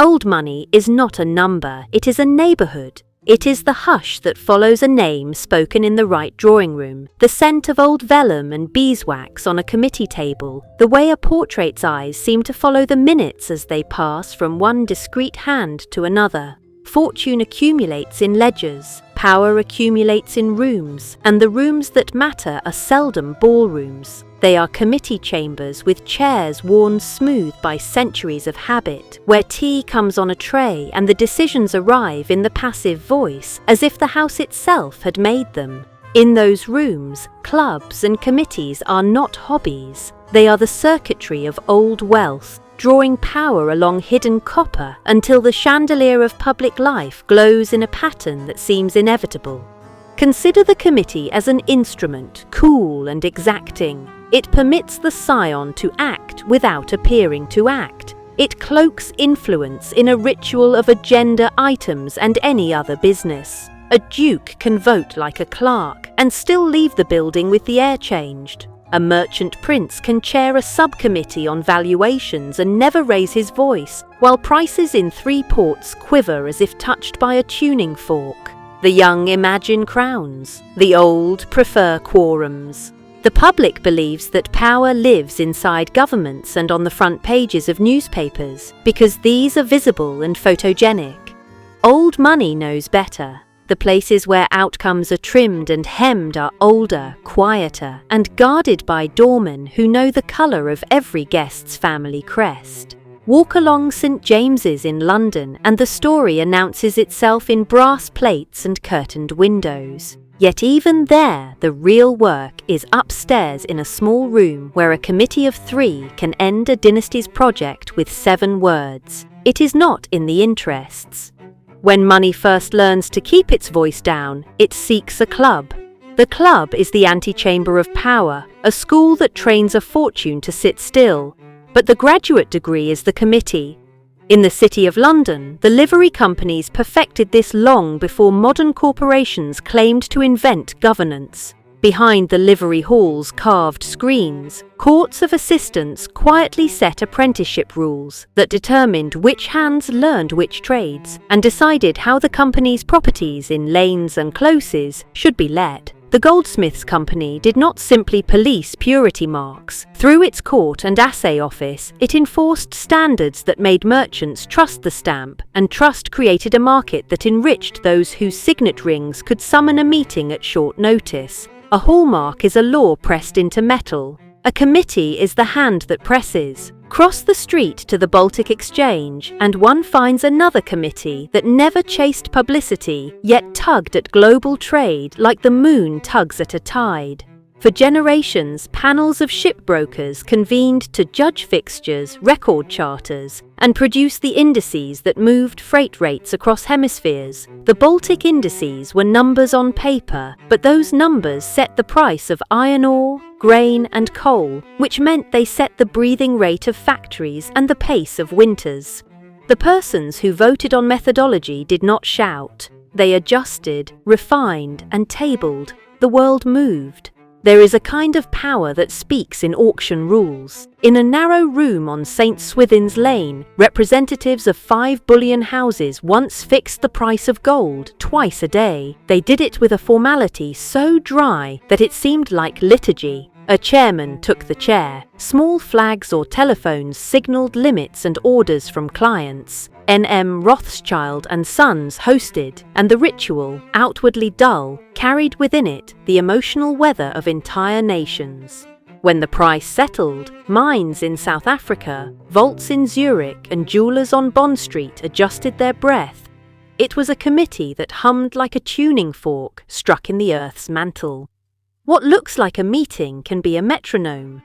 Old money is not a number, it is a neighborhood. It is the hush that follows a name spoken in the right drawing room, the scent of old vellum and beeswax on a committee table, the way a portrait's eyes seem to follow the minutes as they pass from one discreet hand to another. Fortune accumulates in ledgers, power accumulates in rooms, and the rooms that matter are seldom ballrooms. They are committee chambers with chairs worn smooth by centuries of habit, where tea comes on a tray and the decisions arrive in the passive voice, as if the house itself had made them. In those rooms, clubs and committees are not hobbies. They are the circuitry of old wealth, drawing power along hidden copper until the chandelier of public life glows in a pattern that seems inevitable. Consider the committee as an instrument, cool and exacting. It permits the scion to act without appearing to act. It cloaks influence in a ritual of agenda items and any other business. A duke can vote like a clerk and still leave the building with the air changed. A merchant prince can chair a subcommittee on valuations and never raise his voice, while prices in 3 ports quiver as if touched by a tuning fork. The young imagine crowns. The old prefer quorums. The public believes that power lives inside governments and on the front pages of newspapers, because these are visible and photogenic. Old money knows better. The places where outcomes are trimmed and hemmed are older, quieter, and guarded by doormen who know the colour of every guest's family crest. Walk along St. James's in London and the story announces itself in brass plates and curtained windows. Yet even there, the real work is upstairs in a small room where a committee of 3 can end a dynasty's project with 7 words. It is not in the interests. When money first learns to keep its voice down, it seeks a club. The club is the antechamber of power, a school that trains a fortune to sit still. But the graduate degree is the committee. In the City of London, the livery companies perfected this long before modern corporations claimed to invent governance. Behind the livery hall's carved screens, courts of assistants quietly set apprenticeship rules that determined which hands learned which trades and decided how the company's properties in lanes and closes should be let. The Goldsmiths Company did not simply police purity marks. Through its court and assay office, it enforced standards that made merchants trust the stamp, and trust created a market that enriched those whose signet rings could summon a meeting at short notice. A hallmark is a law pressed into metal. A committee is the hand that presses. Cross the street to the Baltic Exchange, and one finds another committee that never chased publicity, yet tugged at global trade like the moon tugs at a tide. For generations, panels of shipbrokers convened to judge fixtures, record charters, and produce the indices that moved freight rates across hemispheres. The Baltic indices were numbers on paper, but those numbers set the price of iron ore, grain, and coal, which meant they set the breathing rate of factories and the pace of winters. The persons who voted on methodology did not shout. They adjusted, refined, and tabled. The world moved. There is a kind of power that speaks in auction rules. In a narrow room on St. Swithin's Lane, representatives of 5 bullion houses once fixed the price of gold twice a day. They did it with a formality so dry that it seemed like liturgy. A chairman took the chair. Small flags or telephones signalled limits and orders from clients. N.M. Rothschild and Sons hosted, and the ritual, outwardly dull, carried within it the emotional weather of entire nations. When the price settled, mines in South Africa, vaults in Zurich, and jewellers on Bond Street adjusted their breath. It was a committee that hummed like a tuning fork struck in the earth's mantle. What looks like a meeting can be a metronome.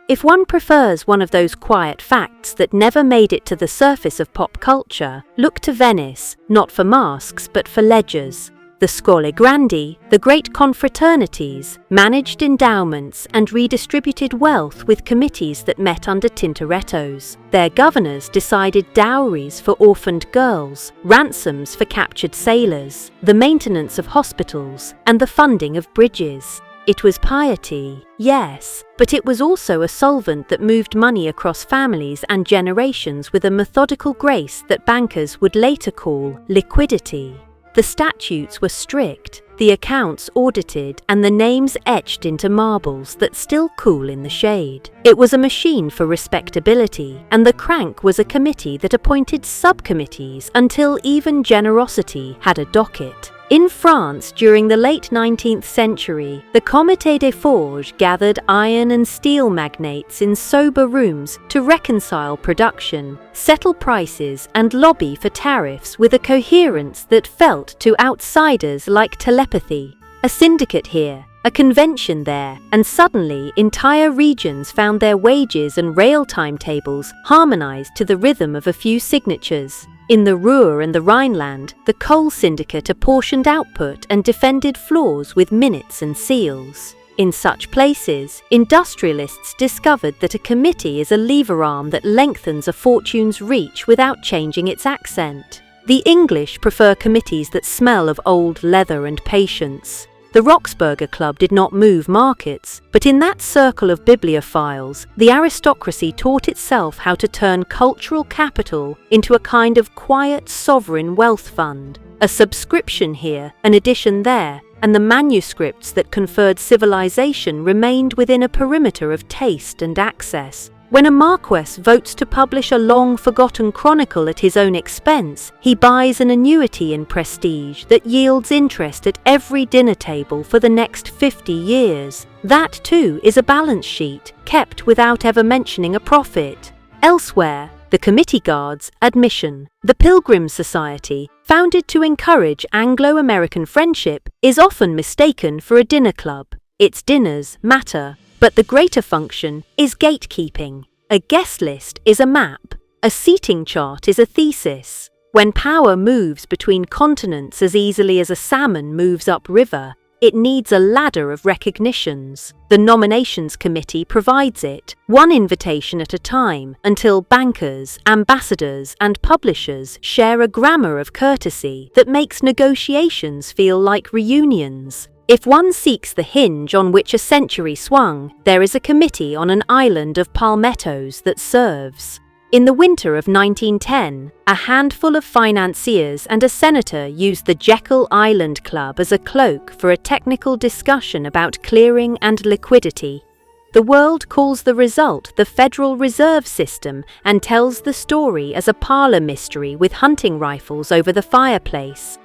If one prefers one of those quiet facts that never made it to the surface of pop culture, look to Venice, not for masks but for ledgers. The Scole Grandi, the great confraternities, managed endowments and redistributed wealth with committees that met under Tintorettos. Their governors decided dowries for orphaned girls, ransoms for captured sailors, the maintenance of hospitals, and the funding of bridges. It was piety, yes, but it was also a solvent that moved money across families and generations with a methodical grace that bankers would later call liquidity. The statutes were strict, the accounts audited, and the names etched into marbles that still cool in the shade. It was a machine for respectability, and the crank was a committee that appointed subcommittees until even generosity had a docket. In France, during the late 19th century, the Comité des Forges gathered iron and steel magnates in sober rooms to reconcile production, settle prices, and lobby for tariffs with a coherence that felt to outsiders like telepathy. A syndicate here, a convention there, and suddenly entire regions found their wages and rail timetables harmonized to the rhythm of a few signatures. In the Ruhr and the Rhineland, the coal syndicate apportioned output and defended floors with minutes and seals. In such places, industrialists discovered that a committee is a lever arm that lengthens a fortune's reach without changing its accent. The English prefer committees that smell of old leather and patience. The Roxburgher Club did not move markets, but in that circle of bibliophiles, the aristocracy taught itself how to turn cultural capital into a kind of quiet sovereign wealth fund. A subscription here, an edition there, and the manuscripts that conferred civilization remained within a perimeter of taste and access. When a marquess votes to publish a long-forgotten chronicle at his own expense, he buys an annuity in prestige that yields interest at every dinner table for the next 50 years. That, too, is a balance sheet, kept without ever mentioning a profit. Elsewhere, the committee guards admission. The Pilgrim Society, founded to encourage Anglo-American friendship, is often mistaken for a dinner club. Its dinners matter. But the greater function is gatekeeping. A guest list is a map. A seating chart is a thesis. When power moves between continents as easily as a salmon moves upriver, it needs a ladder of recognitions. The nominations committee provides it, one invitation at a time, until bankers, ambassadors, and publishers share a grammar of courtesy that makes negotiations feel like reunions. If one seeks the hinge on which a century swung, there is a committee on an island of palmettos that serves. In the winter of 1910, a handful of financiers and a senator used the Jekyll Island Club as a cloak for a technical discussion about clearing and liquidity. The world calls the result the Federal Reserve System and tells the story as a parlor mystery with hunting rifles over the fireplace.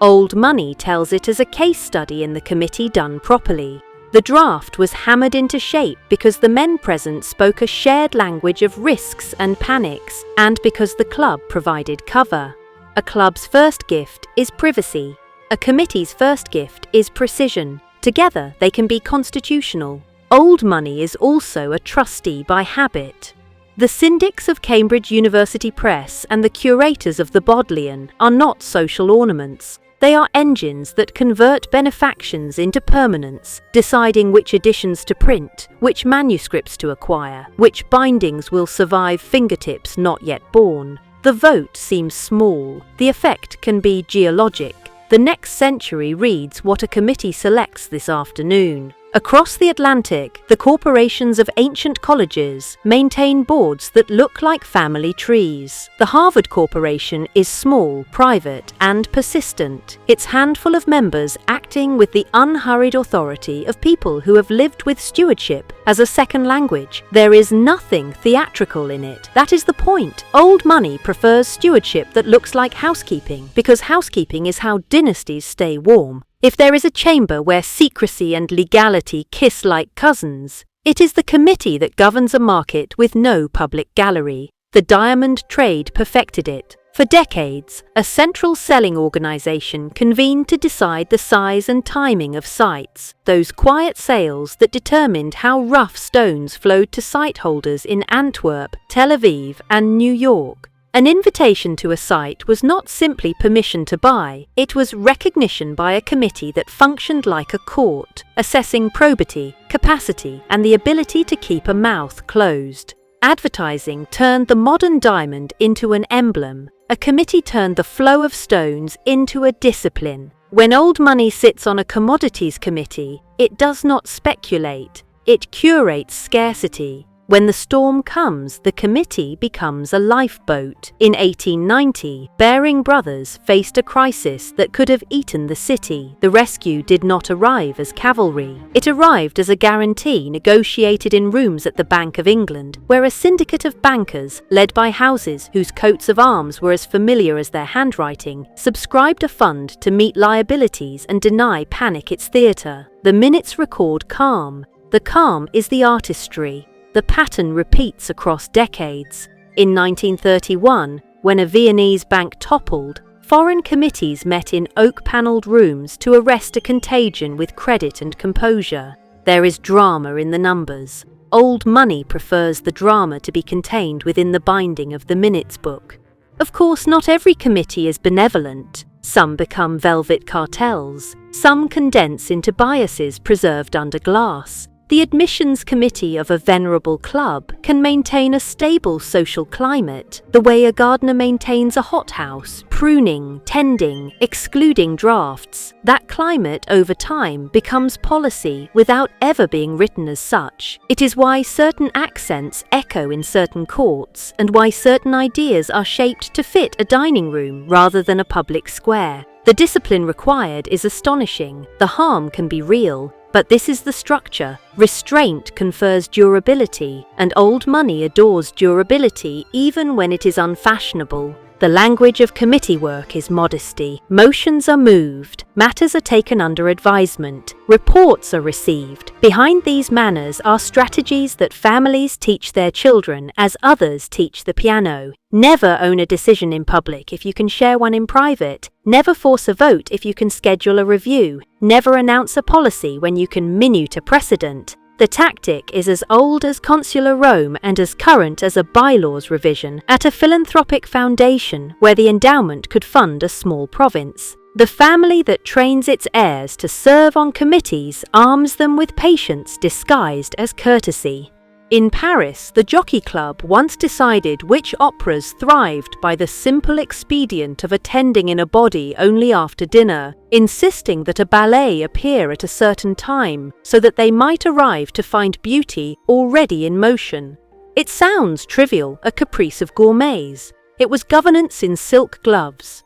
Old Money tells it as a case study in the committee done properly. The draft was hammered into shape because the men present spoke a shared language of risks and panics, and because the club provided cover. A club's first gift is privacy. A committee's first gift is precision. Together they can be constitutional. Old Money is also a trustee by habit. The syndics of Cambridge University Press and the curators of the Bodleian are not social ornaments. They are engines that convert benefactions into permanence, deciding which editions to print, which manuscripts to acquire, which bindings will survive fingertips not yet born. The vote seems small. The effect can be geologic. The next century reads what a committee selects this afternoon. Across the Atlantic, the corporations of ancient colleges maintain boards that look like family trees. The Harvard Corporation is small, private, and persistent, its handful of members acting with the unhurried authority of people who have lived with stewardship as a second language. There is nothing theatrical in it. That is the point. Old Money prefers stewardship that looks like housekeeping, because housekeeping is how dynasties stay warm. If there is a chamber where secrecy and legality kiss like cousins, it is the committee that governs a market with no public gallery. The diamond trade perfected it. For decades, a central selling organization convened to decide the size and timing of sites, those quiet sales that determined how rough stones flowed to site holders in Antwerp, Tel Aviv, and New York. An invitation to a site was not simply permission to buy, it was recognition by a committee that functioned like a court, assessing probity, capacity, and the ability to keep a mouth closed. Advertising turned the modern diamond into an emblem. A committee turned the flow of stones into a discipline. When old money sits on a commodities committee, it does not speculate, it curates scarcity. When the storm comes, the committee becomes a lifeboat. In 1890, Baring Brothers faced a crisis that could have eaten the city. The rescue did not arrive as cavalry. It arrived as a guarantee negotiated in rooms at the Bank of England, where a syndicate of bankers, led by houses whose coats of arms were as familiar as their handwriting, subscribed a fund to meet liabilities and deny panic its theatre. The minutes record calm. The calm is the artistry. The pattern repeats across decades. In 1931, when a Viennese bank toppled, foreign committees met in oak-panelled rooms to arrest a contagion with credit and composure. There is drama in the numbers. Old money prefers the drama to be contained within the binding of the minutes book. Of course, not every committee is benevolent. Some become velvet cartels. Some condense into biases preserved under glass. The admissions committee of a venerable club can maintain a stable social climate, the way a gardener maintains a hothouse, pruning, tending, excluding drafts. That climate over time becomes policy without ever being written as such. It is why certain accents echo in certain courts and why certain ideas are shaped to fit a dining room rather than a public square. The discipline required is astonishing. The harm can be real. But this is the structure. Restraint confers durability, and old money adores durability even when it is unfashionable. The language of committee work is modesty. Motions are moved, matters are taken under advisement, reports are received. Behind these manners are strategies that families teach their children as others teach the piano. Never own a decision in public if you can share one in private. Never force a vote if you can schedule a review. Never announce a policy when you can minute a precedent. The tactic is as old as consular Rome and as current as a bylaws revision at a philanthropic foundation where the endowment could fund a small province. The family that trains its heirs to serve on committees arms them with patience disguised as courtesy. In Paris, the Jockey Club once decided which operas thrived by the simple expedient of attending in a body only after dinner, insisting that a ballet appear at a certain time so that they might arrive to find beauty already in motion. It sounds trivial, a caprice of gourmets. It was governance in silk gloves.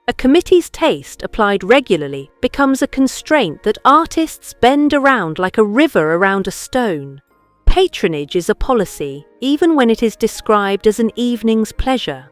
A committee's taste applied regularly becomes a constraint that artists bend around like a river around a stone. Patronage is a policy, even when it is described as an evening's pleasure.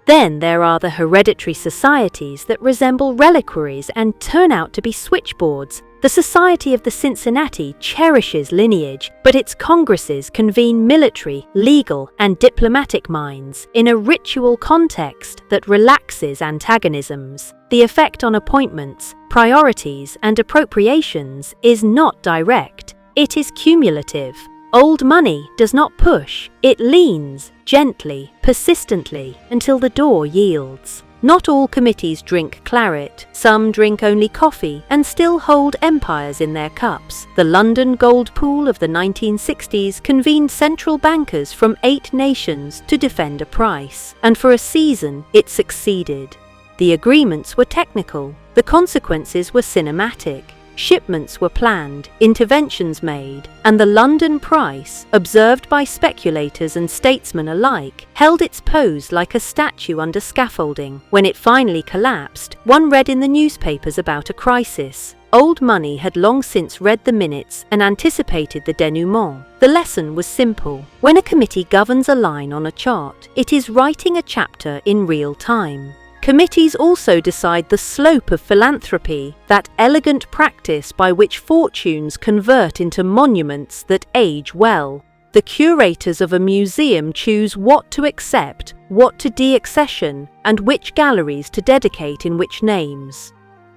Then there are the hereditary societies that resemble reliquaries and turn out to be switchboards. The Society of the Cincinnati cherishes lineage, but its congresses convene military, legal, and diplomatic minds in a ritual context that relaxes antagonisms. The effect on appointments, priorities, and appropriations is not direct. It is cumulative. Old money does not push, it leans, gently, persistently, until the door yields. Not all committees drink claret, some drink only coffee and still hold empires in their cups. The London Gold Pool of the 1960s convened central bankers from 8 nations to defend a price, and for a season it succeeded. The agreements were technical, the consequences were cinematic. Shipments were planned, interventions made, and the London price, observed by speculators and statesmen alike, held its pose like a statue under scaffolding. When it finally collapsed, one read in the newspapers about a crisis. Old money had long since read the minutes and anticipated the denouement. The lesson was simple. When a committee governs a line on a chart, it is writing a chapter in real time. Committees also decide the slope of philanthropy, that elegant practice by which fortunes convert into monuments that age well. The curators of a museum choose what to accept, what to deaccession, and which galleries to dedicate in which names.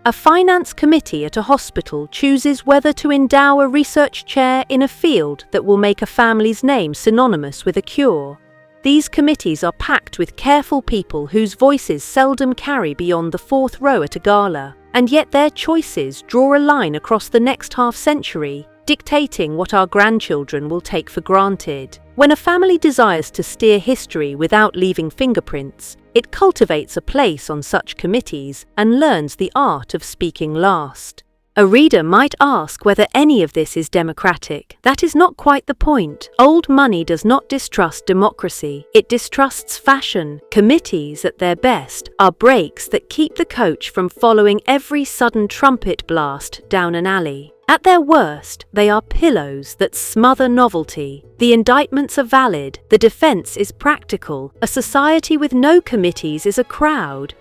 A finance committee at a hospital chooses whether to endow a research chair in a field that will make a family's name synonymous with a cure. These committees are packed with careful people whose voices seldom carry beyond the 4th row at a gala, and yet their choices draw a line across the next half-century. dictating what our grandchildren will take for granted. When a family desires to steer history without leaving fingerprints, it cultivates a place on such committees and learns the art of speaking last. A reader might ask whether any of this is democratic. That is not quite the point. Old money does not distrust democracy. It distrusts fashion. Committees, at their best, are brakes that keep the coach from following every sudden trumpet blast down an alley. At their worst, they are pillows that smother novelty. The indictments are valid, the defense is practical. A society with no committees is a crowd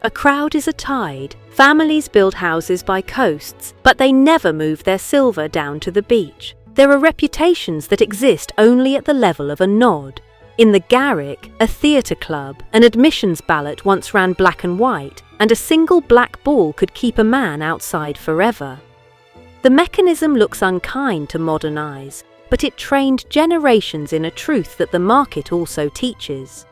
is a tide. Families build houses by coasts, but they never move their silver down to the beach. There are reputations that exist only at the level of a nod. In the Garrick, a theatre club, an admissions ballot once ran black and white, and a single black ball could keep a man outside forever. The mechanism looks unkind to modern eyes, but it trained generations in a truth that the market also teaches.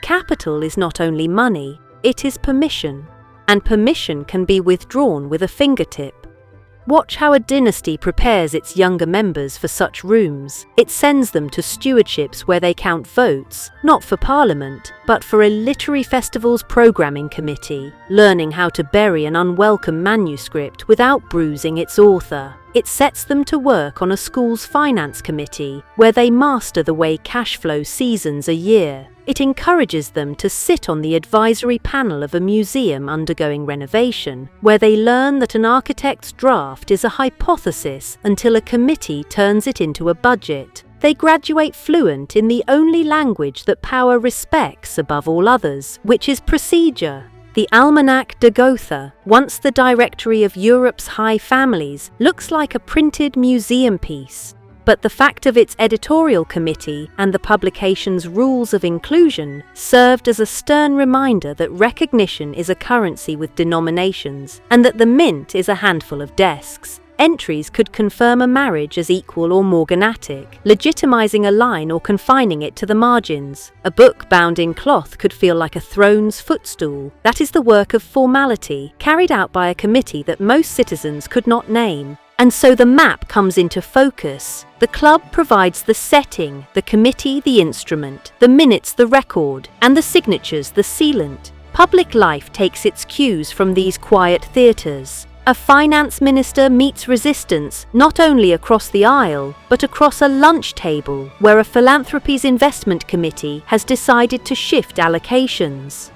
Capital is not only money, it is permission, and permission can be withdrawn with a fingertip. Watch how a dynasty prepares its younger members for such rooms. It sends them to stewardships where they count votes, not for parliament, but for a literary festival's programming committee, learning how to bury an unwelcome manuscript without bruising its author. It sets them to work on a school's finance committee, where they master the way cash flow seasons a year. It encourages them to sit on the advisory panel of a museum undergoing renovation, where they learn that an architect's draft is a hypothesis until a committee turns it into a budget. They graduate fluent in the only language that power respects above all others, which is procedure. The Almanach de Gotha, once the directory of Europe's high families, looks like a printed museum piece. But the fact of its editorial committee and the publication's rules of inclusion served as a stern reminder that recognition is a currency with denominations, and that the mint is a handful of desks. Entries could confirm a marriage as equal or morganatic, legitimizing a line or confining it to the margins. A book bound in cloth could feel like a throne's footstool. That is the work of formality, carried out by a committee that most citizens could not name. And so the map comes into focus. The club provides the setting, the committee the instrument, the minutes the record, and the signatures the sealant. Public life takes its cues from these quiet theatres. A finance minister meets resistance not only across the aisle, but across a lunch table where a philanthropy's investment committee has decided to shift allocations.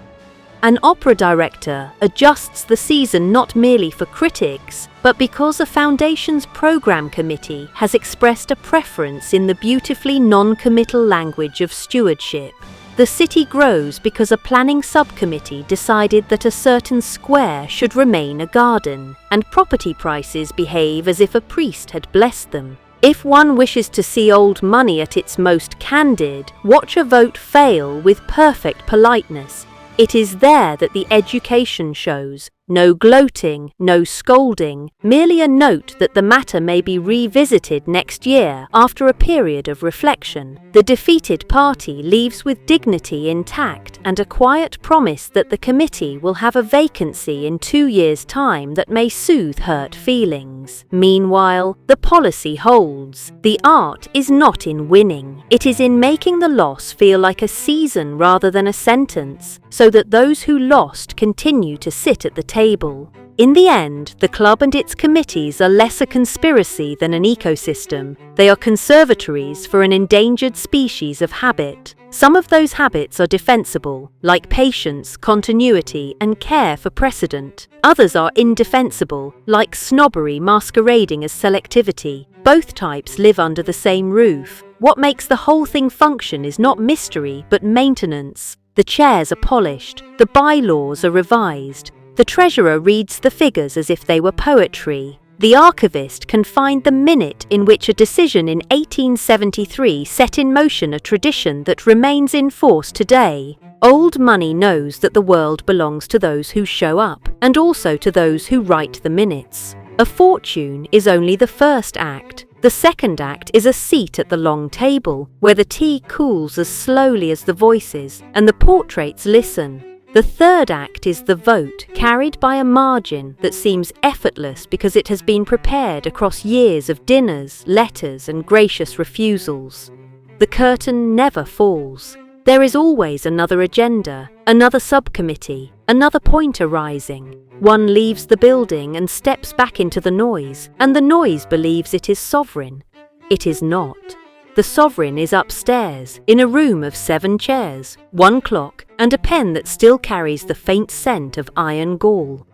An opera director adjusts the season not merely for critics, but because a foundation's program committee has expressed a preference in the beautifully non-committal language of stewardship. The city grows because a planning subcommittee decided that a certain square should remain a garden, and property prices behave as if a priest had blessed them. If one wishes to see old money at its most candid, watch a vote fail with perfect politeness. It is there that the education shows. No gloating, no scolding, merely a note that the matter may be revisited next year after a period of reflection. The defeated party leaves with dignity intact and a quiet promise that the committee will have a vacancy in 2 years' time that may soothe hurt feelings. Meanwhile, the policy holds. The art is not in winning. It is in making the loss feel like a season rather than a sentence, so that those who lost continue to sit at the table. In the end, the club and its committees are less a conspiracy than an ecosystem. They are conservatories for an endangered species of habit. Some of those habits are defensible, like patience, continuity, and care for precedent. Others are indefensible, like snobbery masquerading as selectivity. Both types live under the same roof. What makes the whole thing function is not mystery, but maintenance. The chairs are polished, the bylaws are revised. The treasurer reads the figures as if they were poetry. The archivist can find the minute in which a decision in 1873 set in motion a tradition that remains in force today. Old money knows that the world belongs to those who show up, and also to those who write the minutes. A fortune is only the first act. The second act is a seat at the long table, where the tea cools as slowly as the voices, and the portraits listen. The third act is the vote, carried by a margin that seems effortless because it has been prepared across years of dinners, letters, and gracious refusals. The curtain never falls. There is always another agenda, another subcommittee, another point arising. One leaves the building and steps back into the noise, and the noise believes it is sovereign. It is not. The sovereign is upstairs, in a room of 7 chairs, 1 clock, and a pen that still carries the faint scent of iron gall.